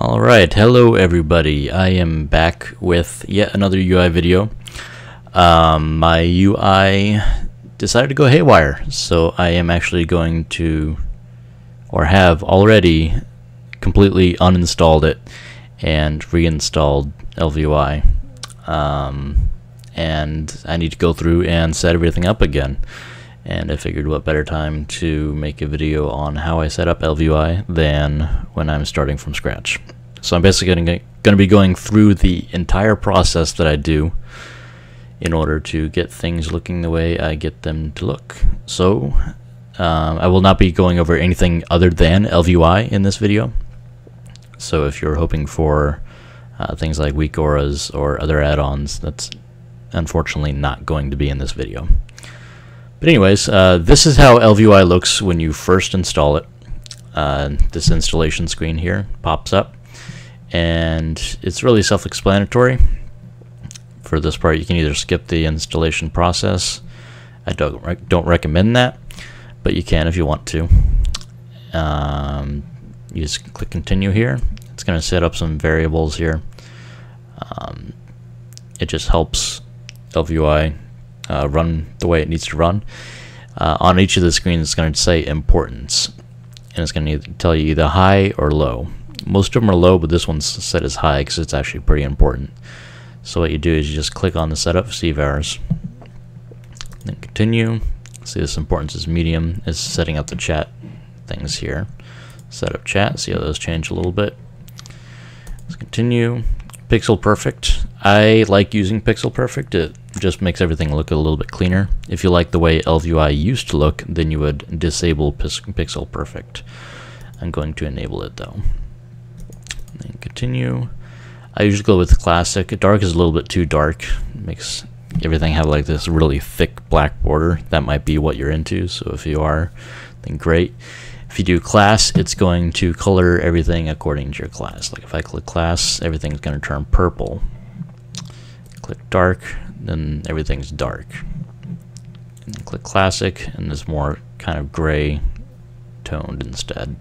Alright, hello everybody. I am back with yet another UI video. My UI decided to go haywire, so I am actually going to, or have already, completely uninstalled it and reinstalled ElvUI. And I need to go through and set everything up again. And I figured what better time to make a video on how I set up ElvUI than when I'm starting from scratch. So I'm basically going to be going through the entire process that I do in order to get things looking the way I get them to look. So I will not be going over anything other than ElvUI in this video. So if you're hoping for things like weak auras or other add-ons, that's unfortunately not going to be in this video. But anyways, this is how ElvUI looks when you first install it. This installation screen here pops up, and it's really self-explanatory. For this part, you can either skip the installation process. I don't recommend that, but you can if you want to. You just click continue here. It's going to set up some variables here. It just helps ElvUI run the way it needs to run. On each of the screens, it's going to say importance, and it's going to tell you either high or low. Most of them are low, but this one's set as high because it's actually pretty important. So what you do is you just click on the setup CVARs, then continue. See, this importance is medium. Is setting up the chat things here. Set up chat. See how those change a little bit. Let's continue. Pixel perfect. I like using pixel perfect. It just makes everything look a little bit cleaner. If you like the way ElvUI used to look, then you would disable pixel perfect. I'm going to enable it though. Then continue. I usually go with classic. Dark is a little bit too dark. It makes everything have like this really thick black border. That might be what you're into, so if you are, then great. If you do class, it's going to color everything according to your class. Like if I click class, everything's going to turn purple. Click dark, then everything's dark. And then click classic, and it's more kind of gray toned instead.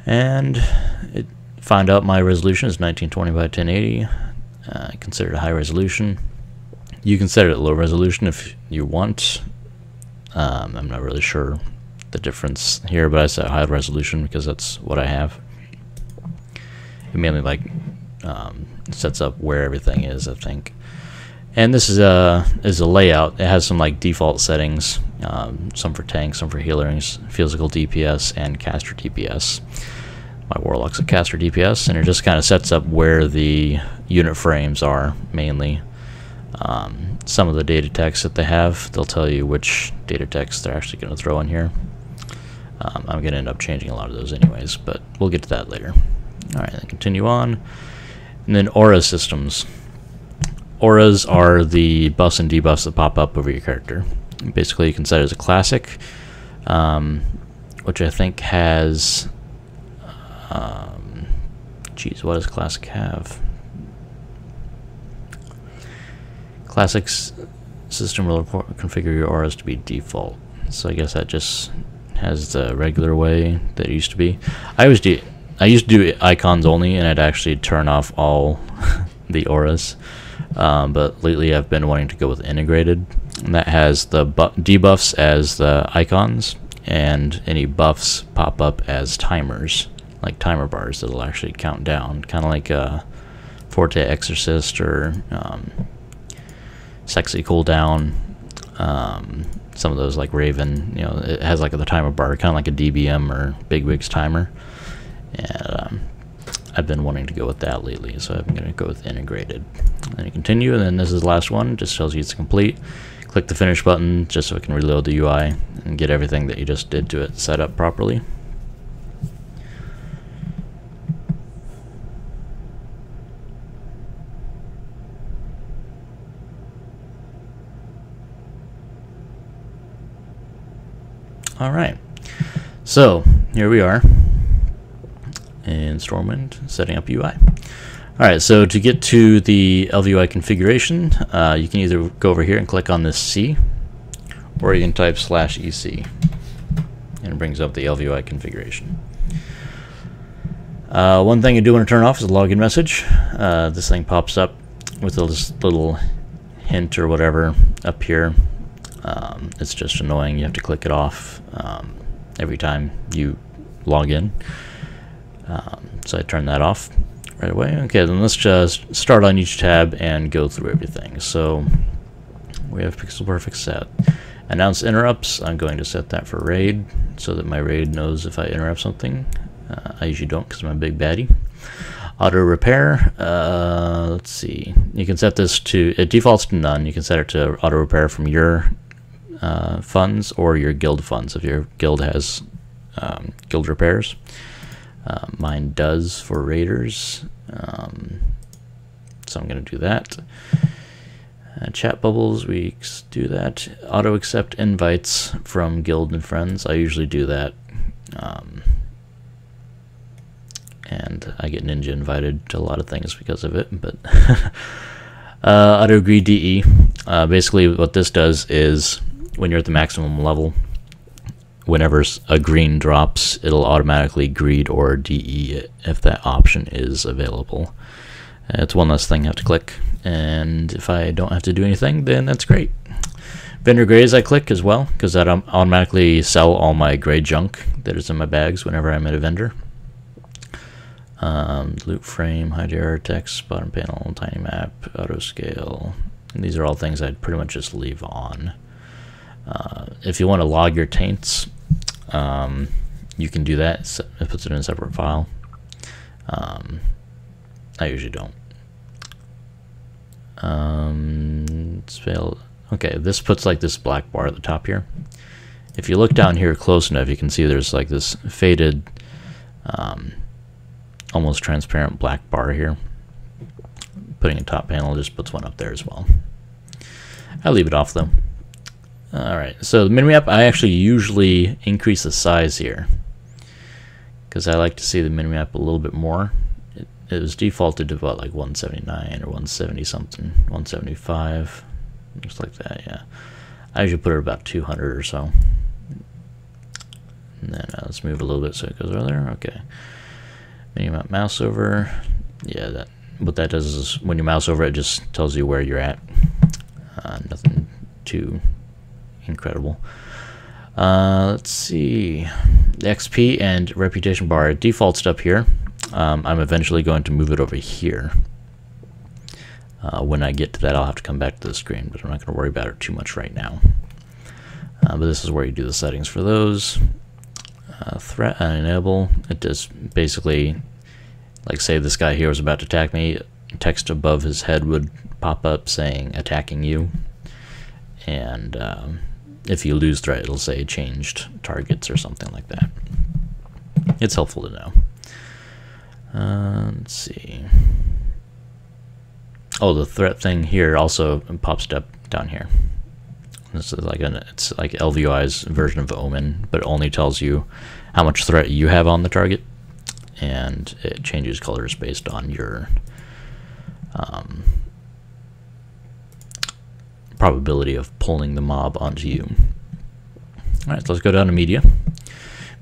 And it find out my resolution is 1920 by 1080. Consider it high resolution. You can set it at low resolution if you want. I'm not really sure the difference here, but I set high resolution because that's what I have. It mainly like sets up where everything is, I think. And this is a layout. It has some like default settings, some for tanks, some for healers, physical DPS, and caster DPS. My warlock's a caster DPS, and it just kind of sets up where the unit frames are mainly. Some of the data text that they have, they'll tell you which data text they're actually going to throw in here. I'm going to end up changing a lot of those anyways, but we'll get to that later. Alright, then continue on. And then aura systems. Auras are the buffs and debuffs that pop up over your character. Basically, you can set it as a classic, which I think has... geez, what does classic have? Classic's system will configure your auras to be default. So I guess that just has the regular way that it used to be. I used to do icons only, and I'd actually turn off all the auras. But lately I've been wanting to go with integrated, and that has the debuffs as the icons, and any buffs pop up as timers, like timer bars that'll actually count down, kind of like a Forte Exorcist or Sexy Cooldown. Some of those like Raven, you know, it has like the timer bar, kind of like a DBM or Bigwig's timer. And I've been wanting to go with that lately, so I'm going to go with integrated. And you continue, and then this is the last one. Just tells you it's complete. Click the finish button just so it can reload the UI and get everything that you just did to it set up properly. Alright, so here we are in Stormwind setting up UI. Alright, so to get to the ElvUI configuration, you can either go over here and click on this C, or you can type /EC, and it brings up the ElvUI configuration. One thing I do want to turn off is the login message. This thing pops up with this little hint or whatever up here. It's just annoying. You have to click it off every time you log in. So I turn that off right away. Okay, then let's just start on each tab and go through everything. So we have Pixel Perfect set. Announce interrupts. I'm going to set that for RAID so that my RAID knows if I interrupt something. I usually don't because I'm a big baddie. Auto repair. Let's see. You can set this to, it defaults to none. You can set it to auto repair from your funds or your guild funds if your guild has guild repairs. Mine does for raiders. So I'm going to do that. Chat bubbles, we do that. Auto accept invites from guild and friends. I usually do that. And I get ninja invited to a lot of things because of it, but auto agree DE. Basically what this does is when you're at the maximum level, whenever a green drops, it'll automatically greed or DE it if that option is available. It's one less thing I have to click, and if I don't have to do anything, then that's great. Vendor grays I click as well, because that automatically sell all my gray junk that is in my bags whenever I'm at a vendor. Loop frame, hide error, text, bottom panel, tiny map, auto scale. And these are all things I'd pretty much just leave on. If you want to log your taints, you can do that. It puts it in a separate file. I usually don't. Okay, this puts like this black bar at the top here. If you look down here close enough, you can see there's like this faded, almost transparent black bar here. Putting a top panel just puts one up there as well. I leave it off though. Alright, so the minimap, I actually usually increase the size here because I like to see the minimap a little bit more. It was defaulted to about like 179 or 170 something, 175, just like that, yeah. I usually put it about 200 or so. And then let's move a little bit so it goes over there, okay. Minimap mouse over, yeah, what that does is when you mouse over it just tells you where you're at. Nothing too incredible. Let's see, the XP and reputation bar defaults up here. I'm eventually going to move it over here. When I get to that, I'll have to come back to the screen, but I'm not going to worry about it too much right now. But this is where you do the settings for those. Threat and enable, it does basically, like say this guy here was about to attack me, text above his head would pop up saying attacking you, and if you lose threat it'll say changed targets or something like that. It's helpful to know. Let's see. Oh, the threat thing here also pops up down here. This is like it's like ElvUI's version of Omen, but it only tells you how much threat you have on the target, and it changes colors based on your probability of pulling the mob onto you. All right, so let's go down to media.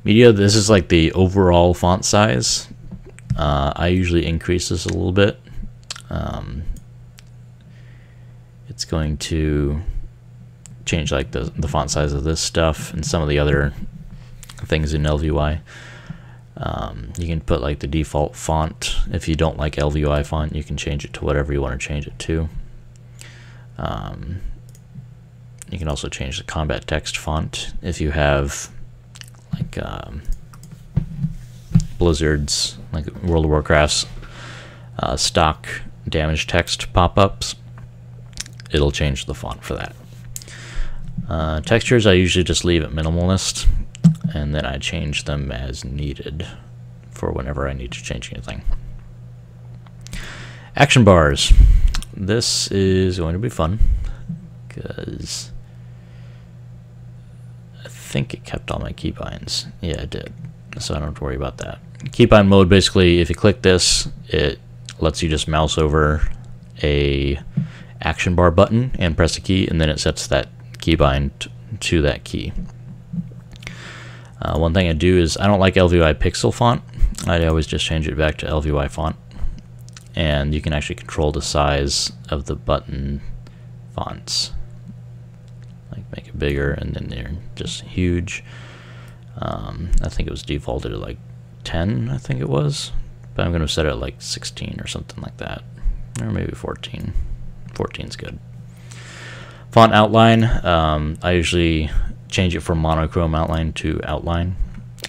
Media, this is like the overall font size. I usually increase this a little bit. It's going to change like the font size of this stuff and some of the other things in ElvUI. You can put like the default font. If you don't like ElvUI font, you can change it to whatever you want to change it to. You can also change the combat text font if you have like Blizzard's, like World of Warcraft's stock damage text pop-ups. It'll change the font for that. Textures I usually just leave at minimalist, and then I change them as needed for whenever I need to change anything. Action bars. This is going to be fun because I think it kept all my keybinds. Yeah, it did, so I don't have to worry about that. Keybind mode, basically if you click this, it lets you just mouse over a action bar button and press a key, and then it sets that keybind to that key. One thing I do is I don't like ElvUI pixel font. I always just change it back to ElvUI font, and you can actually control the size of the button fonts, like make it bigger, and then they're just huge. I think it was defaulted at like 10, I think it was, but I'm going to set it at like 16 or something like that, or maybe 14. 14's good. Font outline, I usually change it from monochrome outline to outline.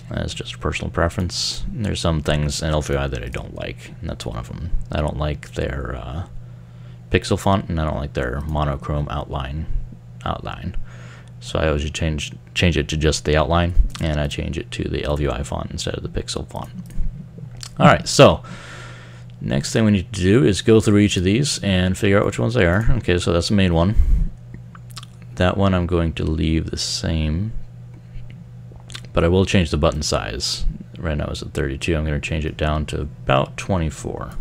That's just a personal preference. There's some things in ElvUI that I don't like, and that's one of them. I don't like their pixel font, and I don't like their monochrome outline. So I always change it to just the outline, and I change it to the ElvUI font instead of the pixel font. Alright, so next thing we need to do is go through each of these and figure out which ones they are. Okay, so that's the main one. That one I'm going to leave the same, but I will change the button size. Right now it's at 32. I'm going to change it down to about 24.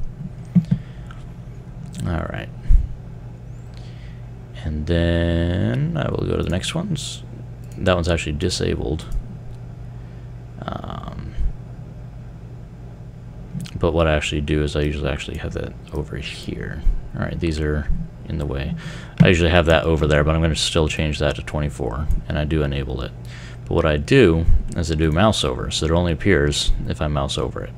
Alright. And then I will go to the next ones. That one's actually disabled. But what I actually do is I usually actually have that over here. Alright, these are in the way. I usually have that over there, but I'm going to still change that to 24, and I do enable it. But what I do is I do mouse over, so it only appears if I mouse over it.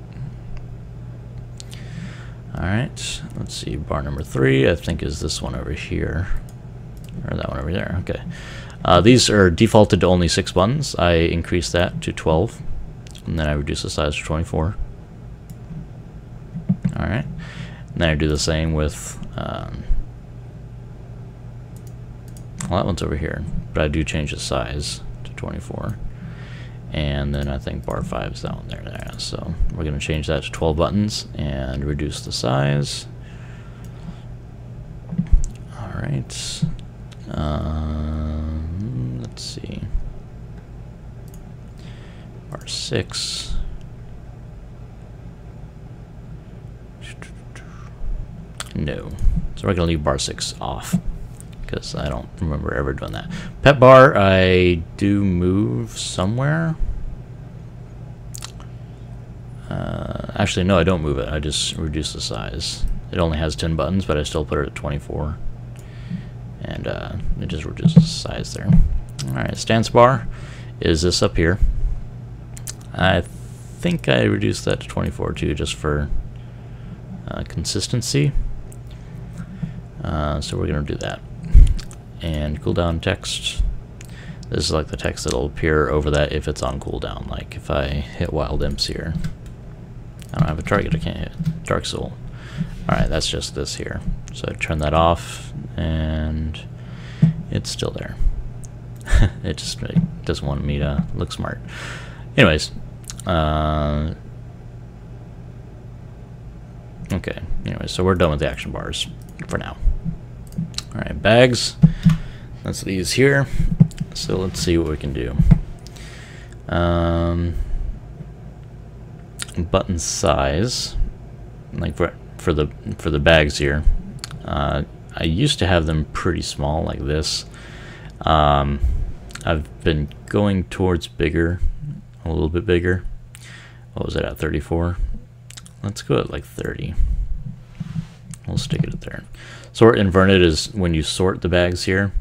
Alright, let's see, bar number 3, I think is this one over here. Or that one over there, okay. These are defaulted to only 6 buttons. I increase that to 12, and then I reduce the size to 24. Alright, and then I do the same with, well, that one's over here, but I do change the size to 24. And then I think bar 5 is that one there. So we're going to change that to 12 buttons and reduce the size. Alright. Let's see. Bar 6. No. So we're going to leave bar 6 off, because I don't remember ever doing that. Pet bar, I do move somewhere. Actually, no, I don't move it. I just reduce the size. It only has 10 buttons, but I still put it at 24. And it just reduces the size there. Alright, stance bar is this up here. I think I reduced that to 24 too, just for consistency. So we're going to do that. And cooldown text. This is like the text that'll appear over that if it's on cooldown. Like if I hit Wild Imps here. I don't have a target, I can't hit Dark Soul. Alright, that's just this here. So I turn that off, and it's still there. It just doesn't want me to look smart. Anyways, okay, anyway, so we're done with the action bars for now. Alright, bags. That's these here. So let's see what we can do. Button size, like for the bags here. I used to have them pretty small like this. I've been going towards bigger, a little bit bigger. What was it at 34? Let's go at like 30. We'll stick it there. Sort inverted is when you sort the bags here,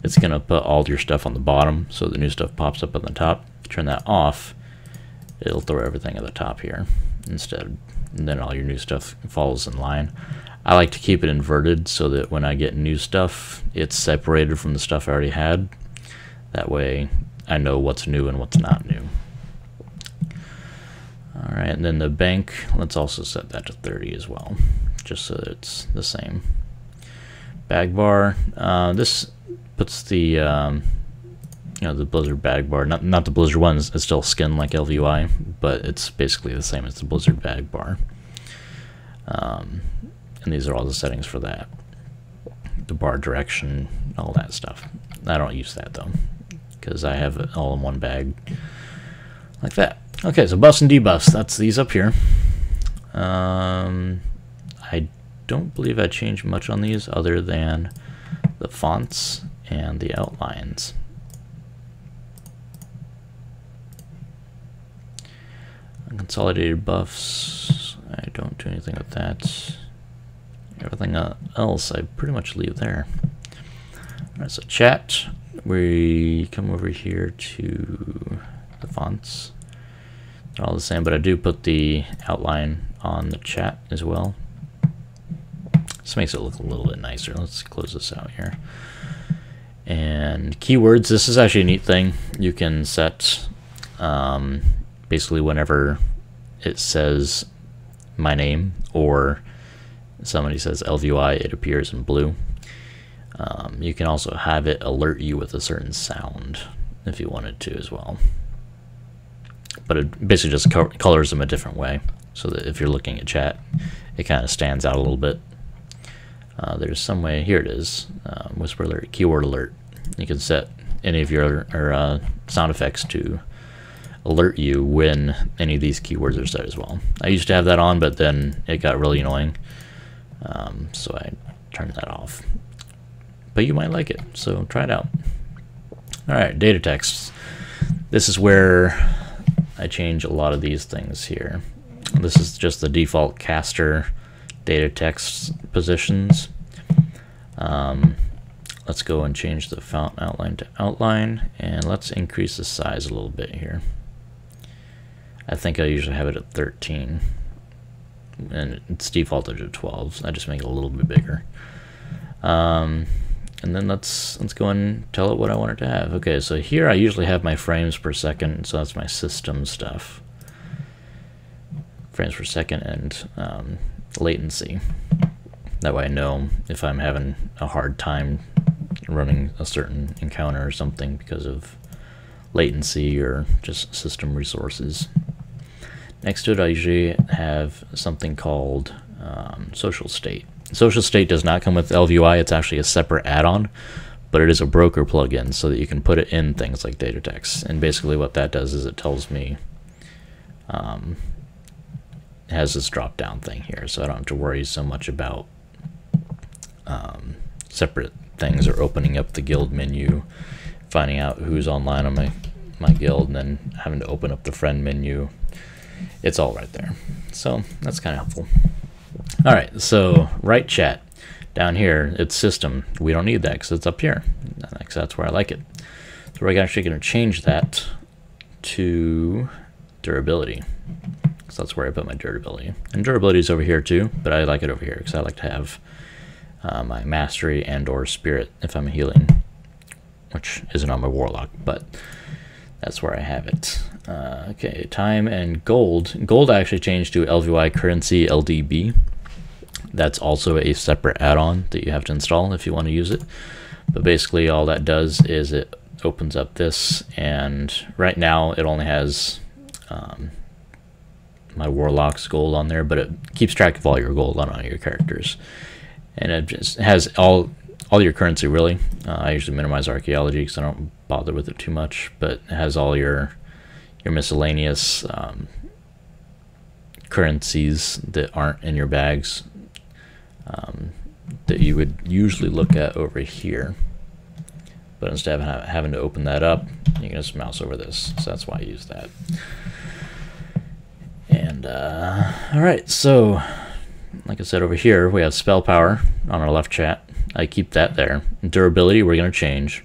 it's gonna put all your stuff on the bottom, so the new stuff pops up on the top. If you turn that off, it'll throw everything at the top here instead, and then all your new stuff follows in line. I like to keep it inverted so that when I get new stuff, it's separated from the stuff I already had. That way I know what's new and what's not new. Alright, and then the bank, let's also set that to 30 as well, just so that it's the same. Bag bar, this puts the the Blizzard bag bar, not the Blizzard one, it's still skin like ElvUI, but it's basically the same as the Blizzard bag bar. And these are all the settings for that. The bar direction, all that stuff. I don't use that though, because I have it all in one bag like that. Okay, so buffs and debuffs, that's these up here. I don't believe I changed much on these other than the fonts and the outlines. consolidated buffs, I don't do anything with that. Everything else I pretty much leave there. Alright, so chat, we come over here to the fonts. They're all the same, but I do put the outline on the chat as well. This makes it look a little bit nicer. Let's close this out here. And keywords, this is actually a neat thing. You can set basically whenever it says my name or somebody says ElvUI, it appears in blue. You can also have it alert you with a certain sound if you wanted to as well. But it basically just colors them a different way, so that if you're looking at chat, it kind of stands out a little bit. There's some way, here it is, whisper alert, keyword alert. You can set any of your sound effects to alert you when any of these keywords are set as well. I used to have that on, but then it got really annoying, so I turned that off. But you might like it, so try it out. Alright, data text. This is where I change a lot of these things here. This is just the default caster data text positions. Let's go and change the font outline to outline, and let's increase the size a little bit here. I think I usually have it at 13, and it's defaulted to 12, so I just make it a little bit bigger. And then let's go and tell it what I want it to have. Okay, so here I usually have my frames per second, so that's my system stuff. Frames per second and latency. That way I know if I'm having a hard time running a certain encounter or something because of latency or just system resources. Next to it, I usually have something called social state. Social state does not come with ElvUI. It's actually a separate add-on, but it is a broker plugin so that you can put it in things like data text. And basically what that does is it tells me, it has this drop-down thing here, so I don't have to worry so much about separate things or opening up the guild menu, finding out who's online on my guild, and then having to open up the friend menu. It's all right there. So that's kind of helpful. Alright, so right chat. Down here, it's system. We don't need that because it's up here. That's where I like it. So we're actually going to change that to durability. So that's where I put my durability. And durability is over here too, but I like it over here because I like to have my mastery and or spirit if I'm healing, which isn't on my warlock, but that's where I have it. Okay, time and gold. Gold I actually changed to ElvUI currency LDB. That's also a separate add-on that you have to install if you want to use it. But basically all that does is it opens up this, and right now it only has my warlock's gold on there, but it keeps track of all your gold on all your characters. And it just has all your currency really. I usually minimize archaeology because I don't bother with it too much, but it has all your miscellaneous currencies that aren't in your bags that you would usually look at over here. But instead of having to open that up, you can just mouse over this. So that's why I use that. And alright, so like I said, over here we have spell power on our left chat. I keep that there. Durability we're going to change.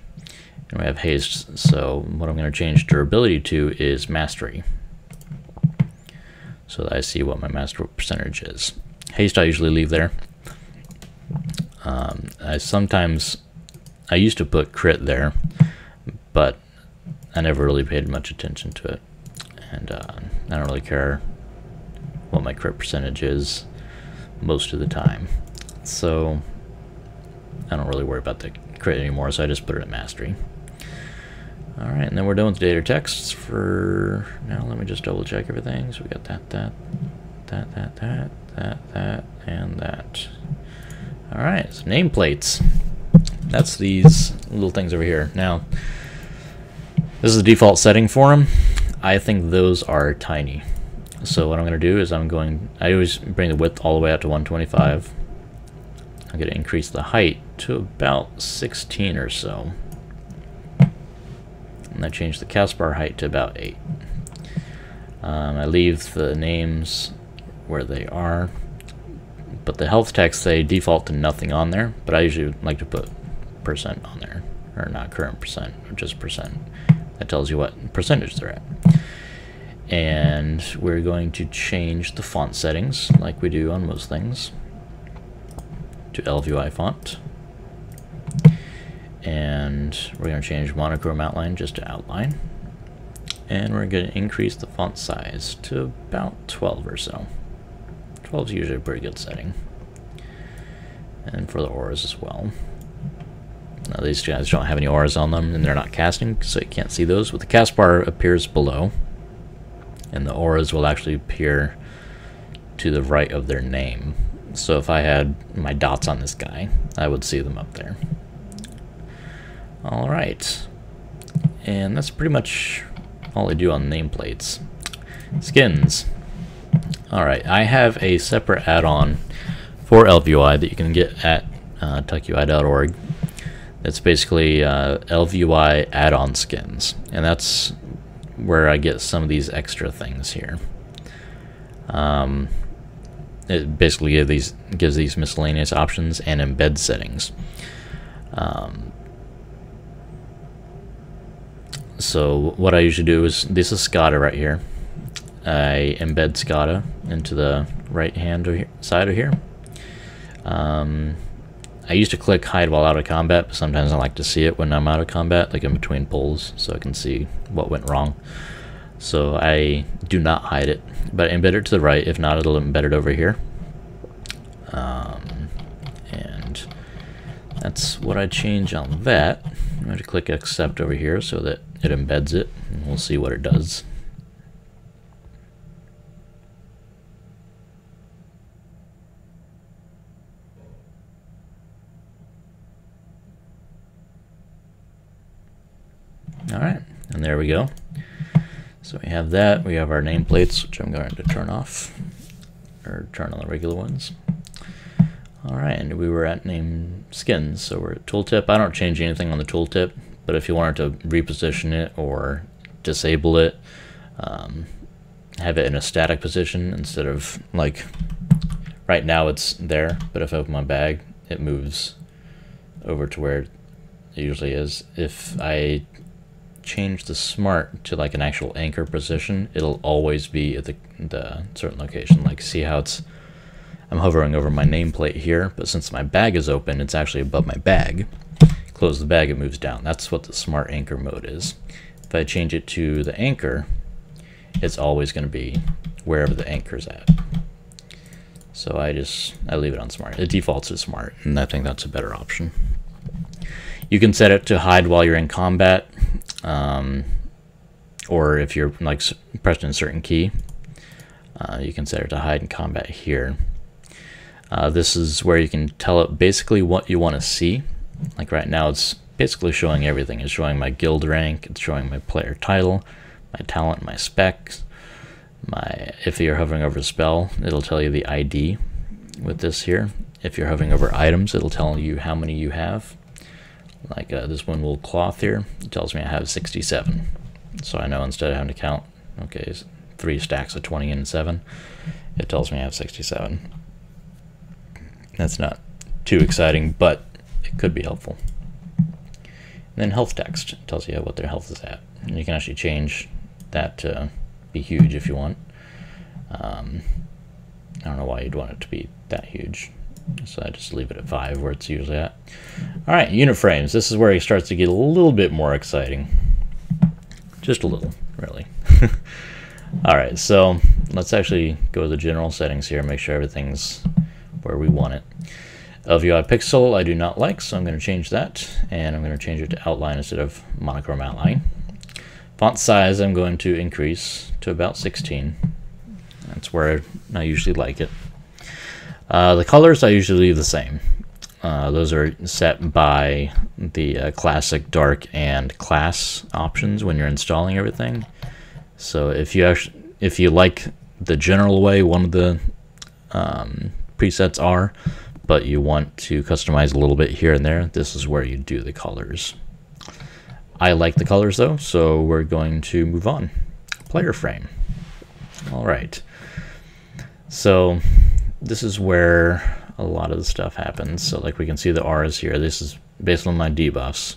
And we have haste, so what I'm going to change durability to is mastery, so that I see what my mastery percentage is. Haste I usually leave there. I used to put crit there, but I never really paid much attention to it, and I don't really care what my crit percentage is most of the time, so I don't really worry about the crit anymore, so I just put it at mastery. Alright, and then we're done with data texts for now. Let me just double check everything. So we got that, and that. Alright, so nameplates. That's these little things over here. Now, this is the default setting for them. I think those are tiny. So what I'm going to do is I always bring the width all the way out to 125. I'm going to increase the height to about 16 or so. And I changed the cast bar height to about 8. I leave the names where they are, but the health text, they default to nothing on there, but I usually like to put % on there, or not current %, or just %. That tells you what percentage they're at. And we're going to change the font settings like we do on most things to ElvUI font. And we're going to change monochrome outline just to outline. And we're going to increase the font size to about 12 or so. 12 is usually a pretty good setting. And for the auras as well. Now these guys don't have any auras on them, and they're not casting, so you can't see those. But the cast bar appears below, and the auras will actually appear to the right of their name. So if I had my dots on this guy, I would see them up there. Alright, and that's pretty much all I do on nameplates. Skins. Alright, I have a separate add-on for ElvUI that you can get at tuckui.org. It's basically ElvUI Add-On Skins, and that's where I get some of these extra things here. It basically gives these miscellaneous options and embed settings. So what I usually do is, this is SCADA right here. I embed SCADA into the right hand side of here. I used to click hide while out of combat, but sometimes I like to see it when I'm out of combat, like in between pulls, so I can see what went wrong. So I do not hide it, but embed it to the right. If not, it'll embed it over here. And that's what I change on that. I'm going to click accept over here so that it embeds it, and we'll see what it does. Alright, and there we go. So we have that. We have our nameplates, which I'm going to turn off, or turn on the regular ones. Alright, and we were at name skins, so we're at tooltip. I don't change anything on the tooltip, but if you wanted to reposition it or disable it, have it in a static position instead of, like, right now it's there, but if I open my bag, it moves over to where it usually is. If I change the smart to like an actual anchor position, it'll always be at the certain location. Like, see how I'm hovering over my nameplate here, but since my bag is open, it's actually above my bag. Close the bag, it moves down. That's what the smart anchor mode is. If I change it to the anchor, it's always going to be wherever the anchor's at. So I leave it on smart. It defaults to smart, and I think that's a better option. You can set it to hide while you're in combat, or if you're like pressing a certain key, you can set it to hide in combat here. This is where you can tell it basically what you want to see. Like right now, it's basically showing everything. It's showing my guild rank, it's showing my player title, my talent, my specs. If you're hovering over a spell, it'll tell you the ID with this here. If you're hovering over items, it'll tell you how many you have. Like this one wool cloth here, it tells me I have 67. So I know instead of having to count, okay, 3 stacks of 20 and 7, it tells me I have 67. That's not too exciting, but it could be helpful. And then health text tells you what their health is at. And you can actually change that to be huge if you want. I don't know why you'd want it to be that huge. So I just leave it at 5 where it's usually at. Alright, unit frames. This is where it starts to get a little bit more exciting. Just a little, really. Alright, so let's actually go to the general settings here and make sure everything's where we want it. ElvUI pixel I do not like, so I'm going to change that, and I'm going to change it to outline instead of monochrome outline. Font size I'm going to increase to about 16. That's where I usually like it. The colors I usually leave the same. Those are set by the classic, dark, and class options when you're installing everything. So if you like the general way one of the presets are, but you want to customize a little bit here and there, this is where you do the colors. I like the colors though, so we're going to move on. Player frame. All right. So this is where a lot of the stuff happens. So like we can see the R's here. This is based on my debuffs.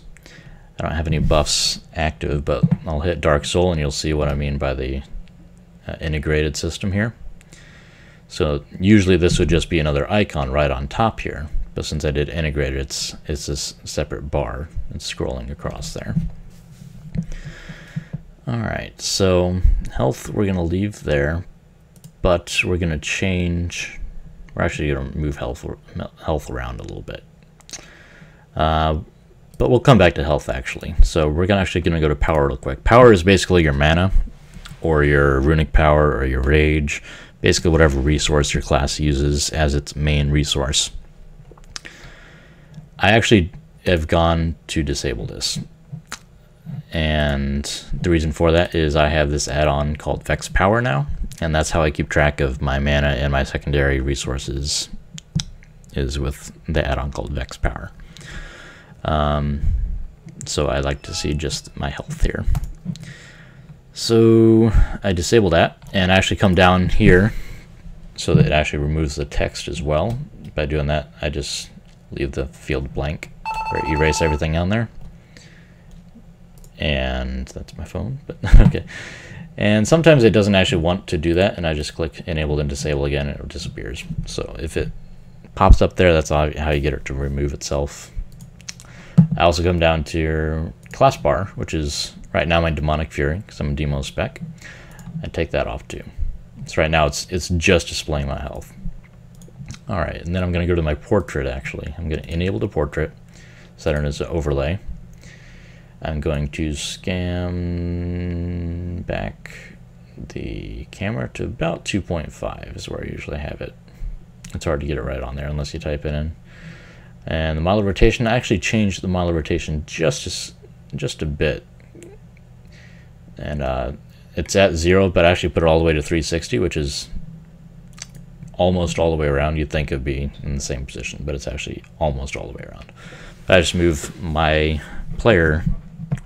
I don't have any buffs active, but I'll hit Dark Soul and you'll see what I mean by the integrated system here. So usually this would just be another icon right on top here, but since I did integrated, it's this separate bar. It's scrolling across there. All right, so health we're going to leave there, but we're going to change. We're actually going to move health around a little bit. But we'll come back to health actually. So we're actually going to go to power real quick. Power is basically your mana, or your runic power, or your rage, basically whatever resource your class uses as its main resource. I actually have gone to disable this. And the reason for that is I have this add-on called Vex Power now, and that's how I keep track of my mana and my secondary resources, is with the add-on called Vex Power. So I like to see just my health here. So I disable that and actually come down here so that it actually removes the text as well. By doing that, I just leave the field blank or erase everything on there. And that's my phone, but okay. And sometimes it doesn't actually want to do that, and I just click enable and disable again and it disappears. So if it pops up there, that's how you get it to remove itself. I also come down to your class bar, which is right now my Demonic Fury, because I'm a demo spec. I take that off too. So right now it's just displaying my health. All right, and then I'm going to go to my portrait actually. I'm going to enable the portrait, set it as an overlay. I'm going to scan back the camera to about 2.5 is where I usually have it. It's hard to get it right on there unless you type it in. And the model rotation, I actually changed the model rotation just a bit. And it's at 0, but I actually put it all the way to 360, which is almost all the way around. You'd think it'd be in the same position, but it's actually almost all the way around. But I just move my player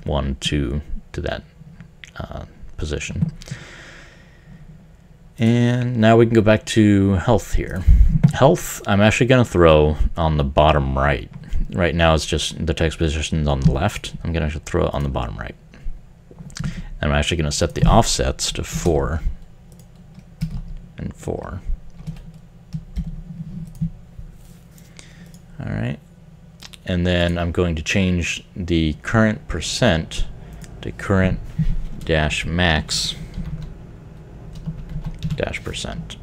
one to that position. And now we can go back to health here. Health, I'm actually going to throw on the bottom right. Right now it's just the text positions on the left. I'm going to actually throw it on the bottom right. And I'm actually going to set the offsets to 4 and 4. All right. And then I'm going to change the current percent to current dash max dash percent.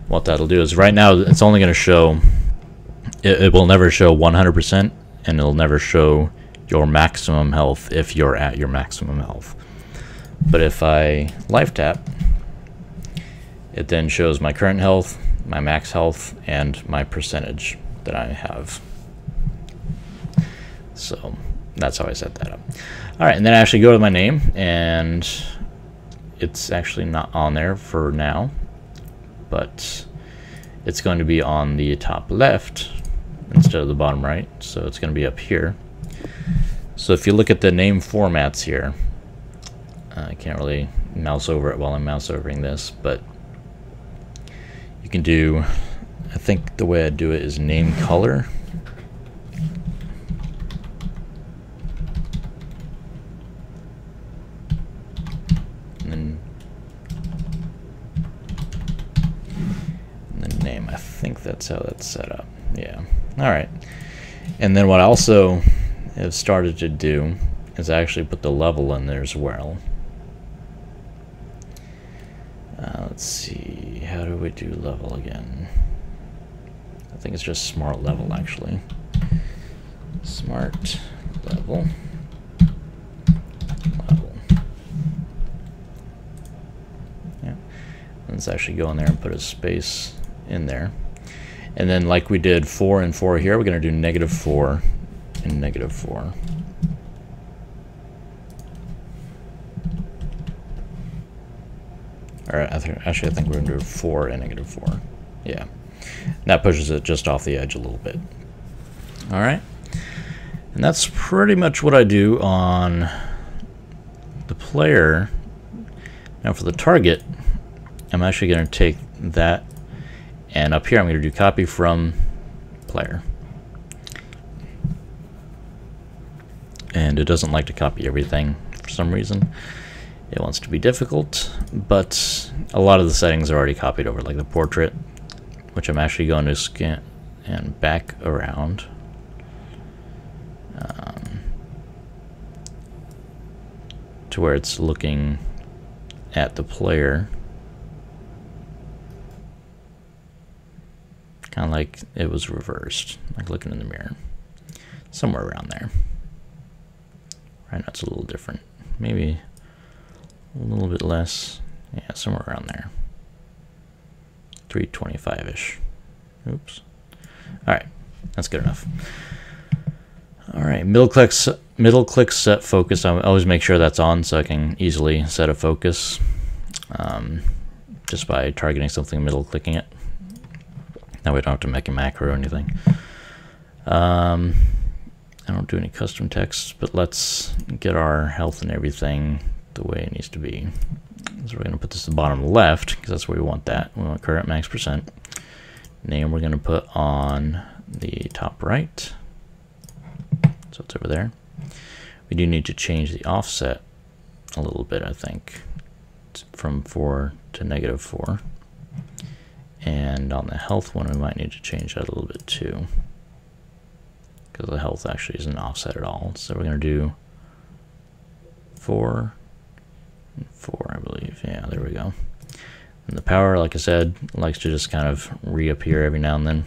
What that'll do is right now it's only going to show, it will never show 100%, and it'll never show your maximum health if you're at your maximum health. But if I life tap, it then shows my current health, my max health, and my percentage that I have. So that's how I set that up. All right, and then I actually go to my name, and it's actually not on there for now, but it's going to be on the top left instead of the bottom right, so it's going to be up here. So if you look at the name formats here, I can't really mouse over it while I'm mouse overing this, but you can do, I think the way I do it is name color. And then name, I think that's how that's set up. Yeah. All right. And then what I also have started to do is I actually put the level in there as well. Let's see, how do we do level again? I think it's just smart level actually. Smart level. Yeah. Let's actually go in there and put a space in there. And then like we did 4 and 4 here, we're going to do -4 and -4. Alright, actually I think we're going to do 4 and -4. Yeah. And that pushes it just off the edge a little bit. Alright. And that's pretty much what I do on the player. Now for the target, I'm actually going to take that, and up here I'm going to do copy from player. And it doesn't like to copy everything for some reason. It wants to be difficult, but a lot of the settings are already copied over, like the portrait, which I'm actually going to scan and back around. To where it's looking at the player. Kind of like it was reversed, like looking in the mirror. Somewhere around there. Right now it's a little different. Maybe a little bit less. Yeah, somewhere around there. 325-ish. Oops. Alright, that's good enough. Alright, middle click set focus. I always make sure that's on so I can easily set a focus just by targeting something, middle clicking it. Now we don't have to make a macro or anything. I don't do any custom text, but let's get our health and everything the way it needs to be. So we're going to put this at the bottom left because that's where we want that. We want current max percent. Name we're going to put on the top right. So it's over there. We do need to change the offset a little bit, I think, from 4 to -4. And on the health one, we might need to change that a little bit too, because the health actually isn't offset at all. So we're going to do 4 and 4, I believe. Yeah, there we go. And the power, like I said, likes to just kind of reappear every now and then.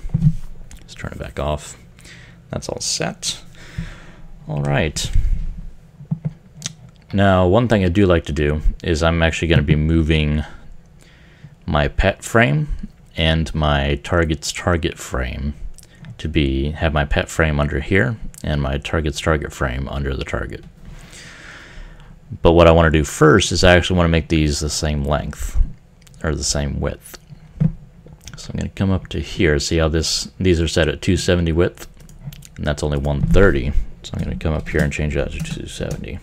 Let's turn it back off. That's all set. All right. Now, one thing I do like to do is I'm actually going to be moving my pet frame and my target's target frame to have my pet frame under here and my target's target frame under the target. But what I want to do first is I actually want to make these the same length or the same width. So I'm going to come up to here. See how these are set at 270 width, and that's only 130. So I'm going to come up here and change that to 270.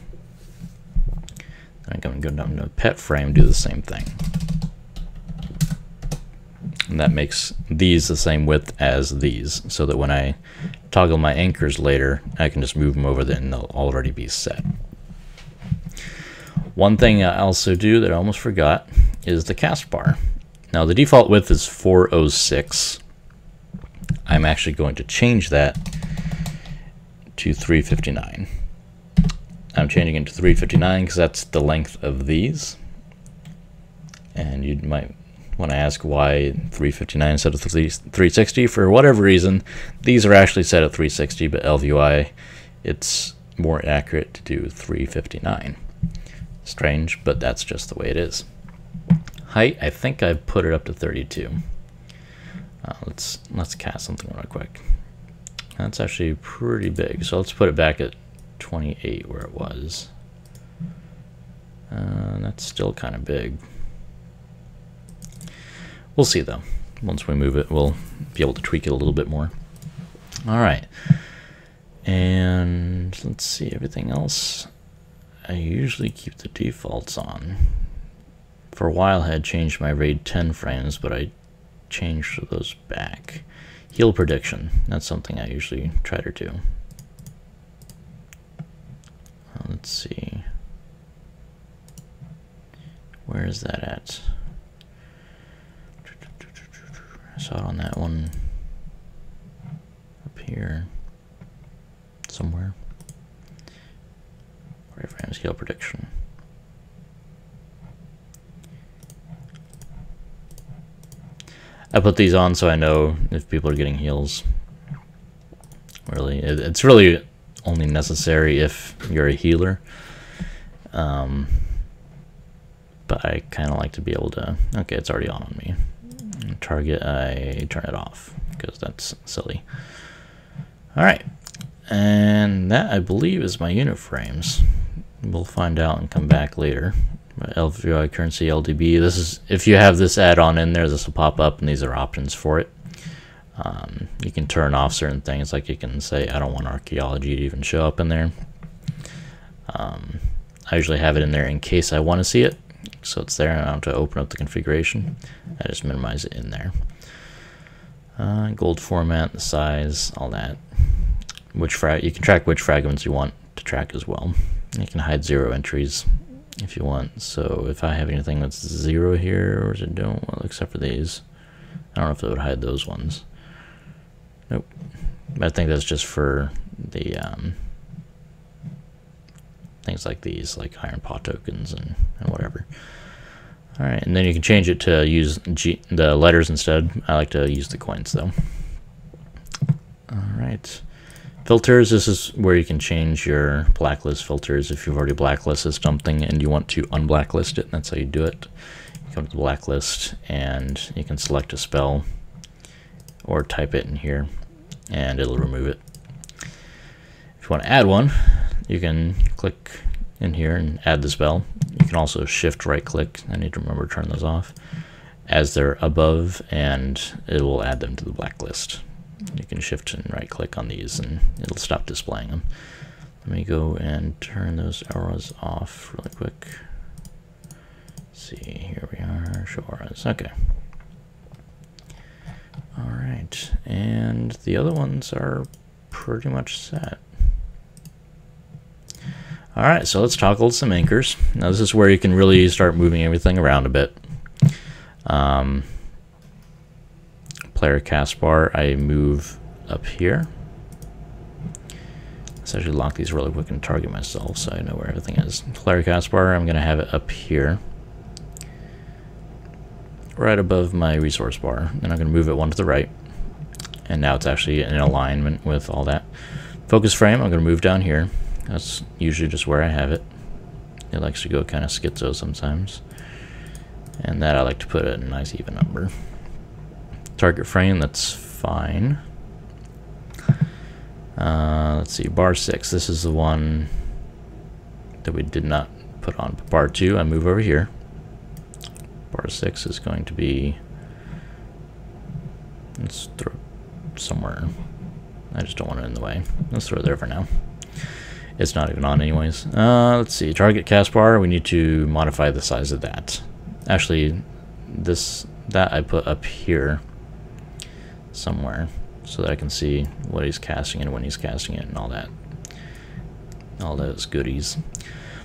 I'm going to go down to pet frame, do the same thing. And that makes these the same width as these, so that when I toggle my anchors later, I can just move them over there and they'll already be set. One thing I also do that I almost forgot is the cast bar. Now the default width is 406. I'm actually going to change that to 359. I'm changing it to 359 because that's the length of these. And you might want to ask why 359 instead of 360. For whatever reason, these are actually set at 360, but ElvUI, it's more accurate to do 359. Strange, but that's just the way it is. Height, I think I put it up to 32. Let's cast something real quick. That's actually pretty big, so let's put it back at 28 where it was. That's still kind of big. We'll see though. Once we move it, we'll be able to tweak it a little bit more. All right, and let's see everything else. I usually keep the defaults on. For a while I had changed my RAID 10 frames, but I changed those back. Heal prediction, that's something I usually try to do. Let's see. Where is that at? I saw it on that one up here somewhere. Frame scale prediction. I put these on so I know if people are getting heals. Really, it's really only necessary if you're a healer. But I kind of like to be able to. Okay, it's already on me. Target, I turn it off because that's silly. All right, and that I believe is my unit frames. We'll find out and come back later. ElvUI currency LDB. This is if you have this add-on in there, this will pop up, and these are options for it. You can turn off certain things, like you can say I don't want archaeology to even show up in there. I usually have it in there in case I want to see it, so it's there. I don't have to open up the configuration. I just minimize it in there. Gold format, the size, all that. You can track which fragments you want to track as well. You can hide 0 entries if you want. So if I have anything that's 0 here, or is it don't? Well, except for these. I don't know if it would hide those ones. Nope. But I think that's just for the things like these, like iron paw tokens and whatever. All right, and then you can change it to use the letters instead. I like to use the coins though. All right. Filters, this is where you can change your blacklist filters. If you've already blacklisted something and you want to unblacklist it, that's how you do it. You come to the blacklist and you can select a spell or type it in here and it'll remove it. If you want to add one, you can click in here and add the spell. You can also shift right click, I need to remember to turn those off, as they're above, and it will add them to the blacklist. You can shift and right click on these and it'll stop displaying them. Let me go and turn those arrows off really quick. Let's see, here we are, show arrows, okay. Alright, and the other ones are pretty much set. Alright, so let's toggle some anchors. Now this is where you can really start moving everything around a bit. Player cast bar, I move up here. Let's actually lock these really quick and target myself so I know where everything is. Player cast bar, I'm going to have it up here, right above my resource bar. Then I'm going to move it one to the right, and now it's actually in alignment with all that. Focus frame, I'm going to move down here. That's usually just where I have it. It likes to go kind of schizo sometimes. And that I like to put at a nice even number. Target frame, that's fine. Let's see, bar 6. This is the one that we did not put on. Bar 2, I move over here. Bar 6 is going to be, let's throw it somewhere. I just don't want it in the way. Let's throw it there for now. It's not even on anyways. Let's see, target cast bar, we need to modify the size of that. Actually, that I put up here somewhere so that I can see what he's casting and when he's casting it and all that. All those goodies.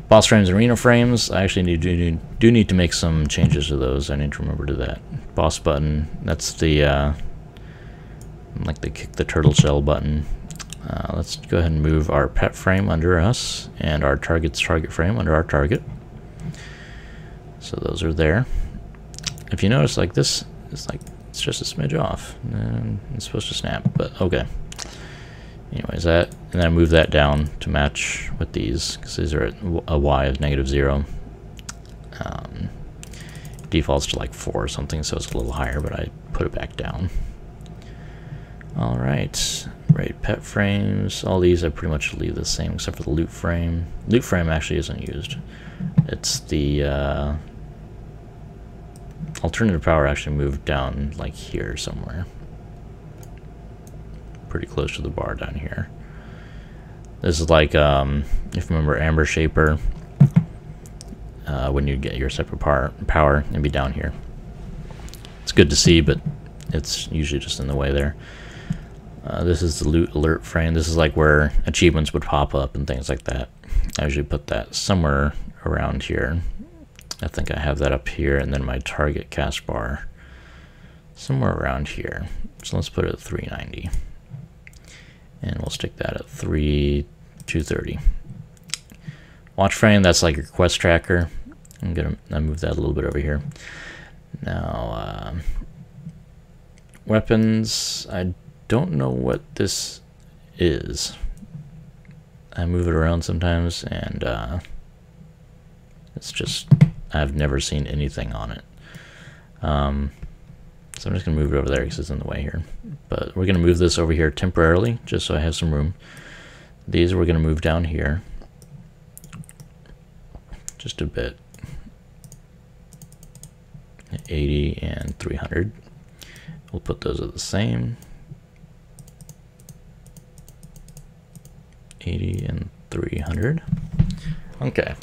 Boss frames, arena frames, I actually do need to make some changes to those. I need to remember to that. Boss button, that's the like the kick the turtle shell button. Let's go ahead and move our pet frame under us and our target's target frame under our target. So those are there. If you notice, like this, it's just a smidge off. And it's supposed to snap, but okay. Anyways, that, and then I move that down to match with these, because these are at a Y of -0. Defaults to like 4 or something, so it's a little higher, but I put it back down. Alright, right, pet frames, all these I pretty much leave the same except for the loot frame. Loot frame actually isn't used. It's the alternative power actually moved down like here somewhere. Pretty close to the bar down here. This is like, if you remember Amber Shaper, when you get your separate power, it'd be down here. It's good to see, but it's usually just in the way there. This is the loot alert frame. This is like where achievements would pop up and things like that. I usually put that somewhere around here. I think I have that up here, and then my target cast bar somewhere around here. So let's put it at 390. And we'll stick that at 230. Watch frame, that's like your quest tracker. I move that a little bit over here. Now, weapons, I don't know what this is. I move it around sometimes, and it's just, I've never seen anything on it. So I'm just going to move it over there because it's in the way here. But we're going to move this over here temporarily, just so I have some room. These we're going to move down here. Just a bit. 80 and 300. We'll put those at the same. 80 and 300. Okay.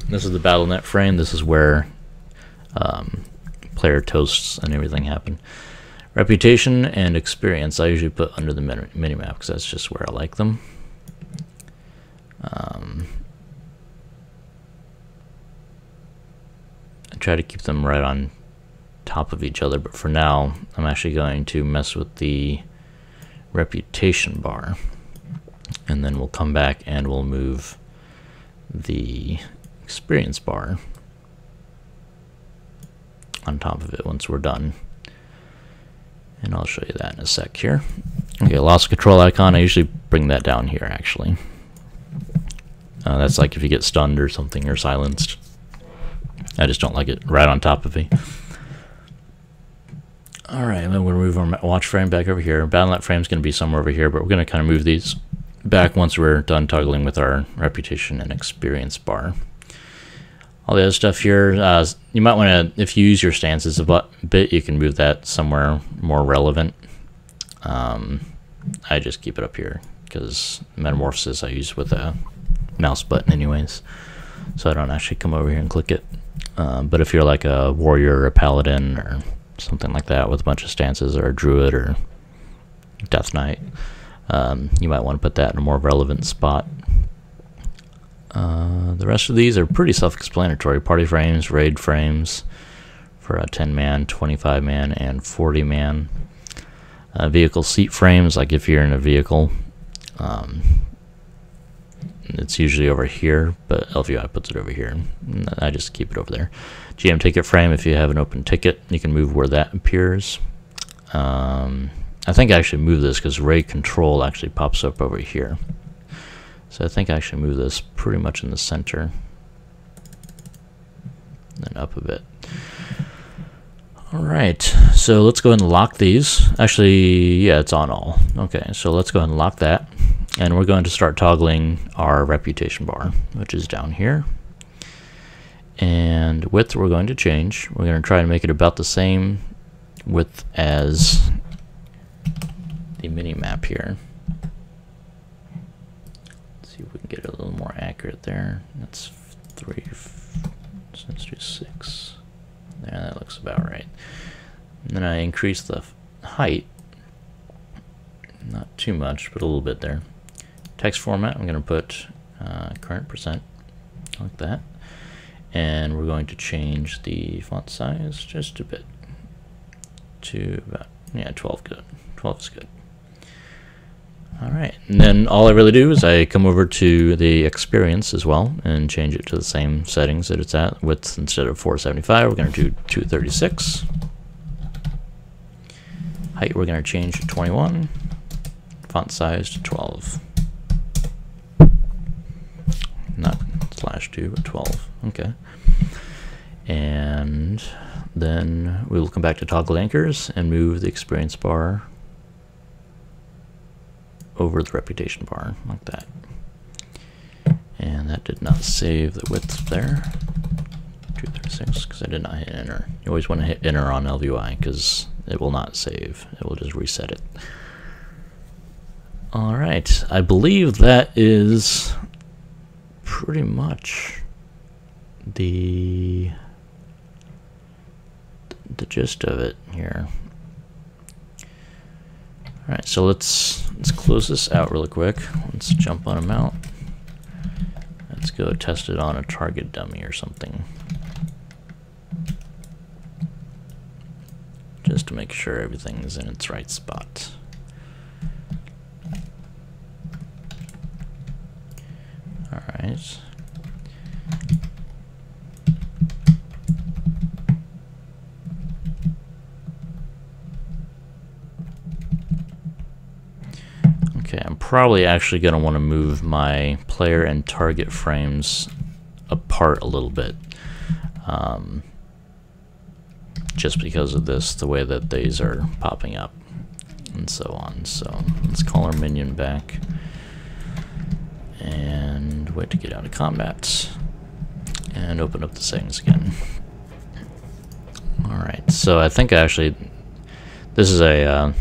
This is the Battlenet frame. This is where player toasts and everything happen. Reputation and experience I usually put under the minimap because that's just where I like them. I try to keep them right on top of each other, but for now I'm actually going to mess with the reputation bar, and then we'll come back and we'll move the experience bar on top of it once we're done, and I'll show you that in a sec here. Okay, loss of control icon, I usually bring that down here actually. That's like if you get stunned or something or silenced. I just don't like it right on top of me. Alright, then we're going to move our watch frame back over here. Battlenet frame is going to be somewhere over here, but we're going to kind of move these back once we're done toggling with our reputation and experience bar. All the other stuff here, you might want to, if you use your stances a bit, you can move that somewhere more relevant. I just keep it up here because metamorphosis I use with a mouse button anyways, so I don't actually come over here and click it. But if you're like a warrior or a paladin or something like that with a bunch of stances, or a druid or death knight, you might want to put that in a more relevant spot. The rest of these are pretty self-explanatory. Party frames, raid frames for a 10-man, 25-man, and 40-man. Vehicle seat frames, like if you're in a vehicle, it's usually over here, but ElvUI puts it over here. I just keep it over there. GM ticket frame, if you have an open ticket, you can move where that appears. I think I actually move this because raid control actually pops up over here. So I think I actually move this pretty much in the center. Then up a bit. Alright, so let's go ahead and lock these. Actually, yeah, it's on all. Okay, so let's go ahead and lock that. And we're going to start toggling our reputation bar, which is down here. And width we're going to change. We're going to try to make it about the same width as the mini map here. Let's see if we can get it a little more accurate there. That's 3, so let's do 6. There, that looks about right. And then I increase the height, not too much, but a little bit there. Text format, I'm going to put current percent, like that. And we're going to change the font size just a bit to about, yeah, 12 good. 12 is good. Alright, and then all I really do is I come over to the experience as well and change it to the same settings that it's at. Width, instead of 475, we're going to do 236. Height we're going to change to 21. Font size to 12. Not /2, but 12. Okay. And then we will come back to toggle anchors and move the experience bar over the reputation bar, like that. And that did not save the width there. 236, because I did not hit enter. You always want to hit enter on ElvUI, because it will not save. It will just reset it. Alright, I believe that is pretty much the gist of it here. Alright, so let's close this out really quick. Let's jump on a mount. Let's go test it on a target dummy or something, just to make sure everything is in its right spot. Alright. Okay, I'm probably actually going to want to move my player and target frames apart a little bit. Just because of this, the way that these are popping up and so on. So let's call our minion back and wait to get out of combat and open up the settings again. Alright, so I think actually this is an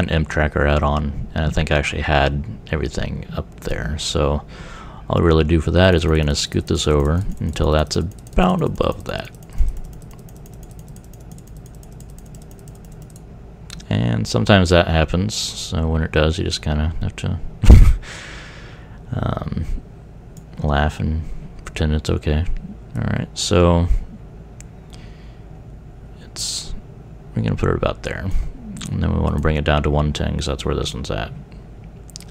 imp tracker add-on, and I think I actually had everything up there. So all we really do for that is we're going to scoot this over until that's about above that. And sometimes that happens, so when it does, you just kind of have to laugh and pretend it's okay. Alright, so we're going to put it about there. And then we want to bring it down to 110 because that's where this one's at.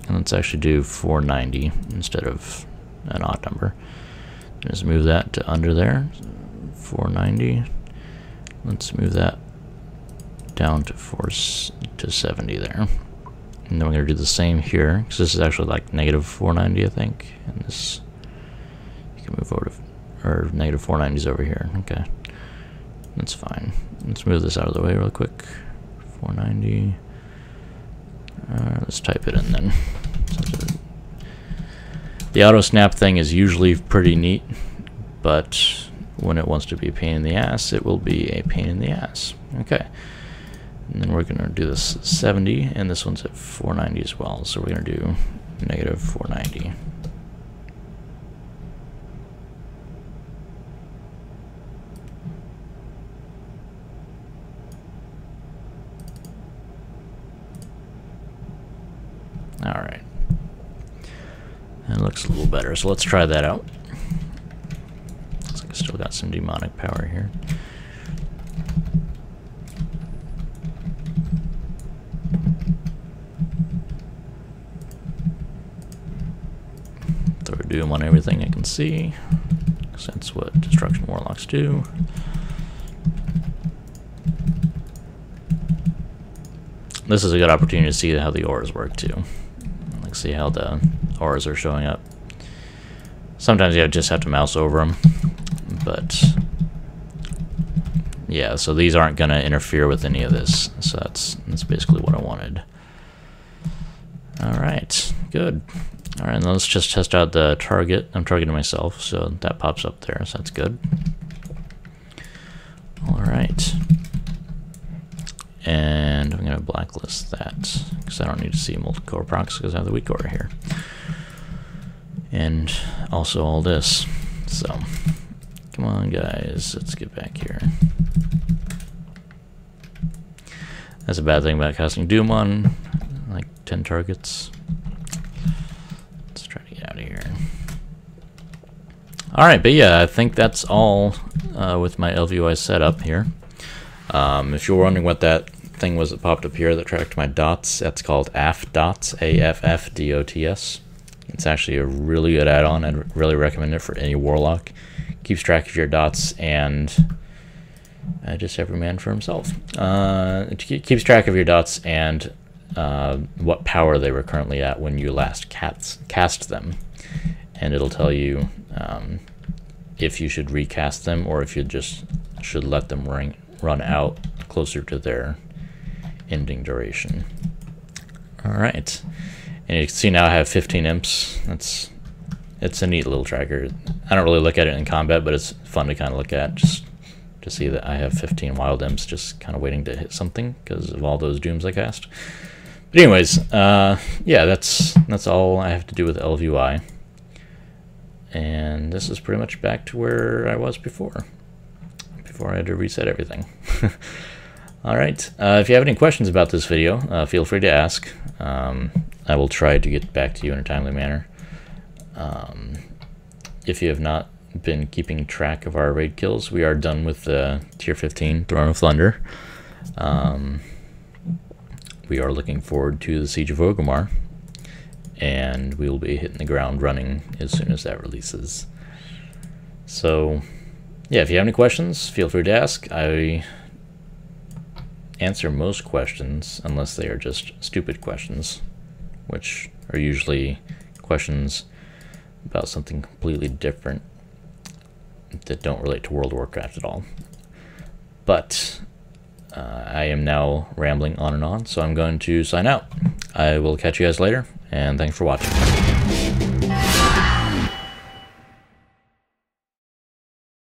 And let's actually do 490 instead of an odd number. Just move that to under there, 490. Let's move that down to 70 there. And then we're going to do the same here, because this is actually like negative 490, I think. And this, you can move over to, or negative 490 is over here. Okay, that's fine. Let's move this out of the way real quick. 490. Let's type it in then. The auto snap thing is usually pretty neat, but when it wants to be a pain in the ass, it will be a pain in the ass. Okay. And then we're going to do this 70, and this one's at 490 as well. So we're going to do negative 490. All right. That looks a little better, so let's try that out. Looks like I still got some demonic power here. Throw doom on everything I can see, because that's what destruction warlocks do. This is a good opportunity to see how the auras work too. Like see how the auras are showing up. Sometimes you just have to mouse over them, but yeah, so these aren't going to interfere with any of this. So that's basically what I wanted. All right, good. All right, now let's just test out the target. I'm targeting myself, so that pops up there, so that's good. All right. And I'm going to blacklist that because I don't need to see multi-core procs because I have the weak core here. And also all this. So, come on guys, let's get back here. That's a bad thing about casting Doom on like 10 targets. Let's try to get out of here. Alright, but yeah, I think that's all with my ElvUI setup here. If you're wondering what that thing was that popped up here that tracked my dots, that's called AFFDOTS, AFFDOTS. It's actually a really good add-on. I'd really recommend it for any warlock. Keeps track of your dots and just every man for himself. It keeps track of your dots and what power they were currently at when you last cast them. And it'll tell you if you should recast them or if you just should let them run out closer to their ending duration. Alright, and you can see now I have 15 imps. It's a neat little tracker. I don't really look at it in combat, but it's fun to kind of look at just to see that I have 15 wild imps just kind of waiting to hit something because of all those dooms I cast. But anyways, yeah, that's all I have to do with ElvUI. And this is pretty much back to where I was before I had to reset everything. Alright, if you have any questions about this video, feel free to ask. I will try to get back to you in a timely manner. If you have not been keeping track of our raid kills, we are done with the tier 15 Throne of Thunder. We are looking forward to the Siege of Orgrimmar, and we will be hitting the ground running as soon as that releases. So yeah, if you have any questions, feel free to ask. I answer most questions unless they are just stupid questions, which are usually questions about something completely different that don't relate to World of Warcraft at all. But I am now rambling on and on, so I'm going to sign out. I will catch you guys later, and thanks for watching.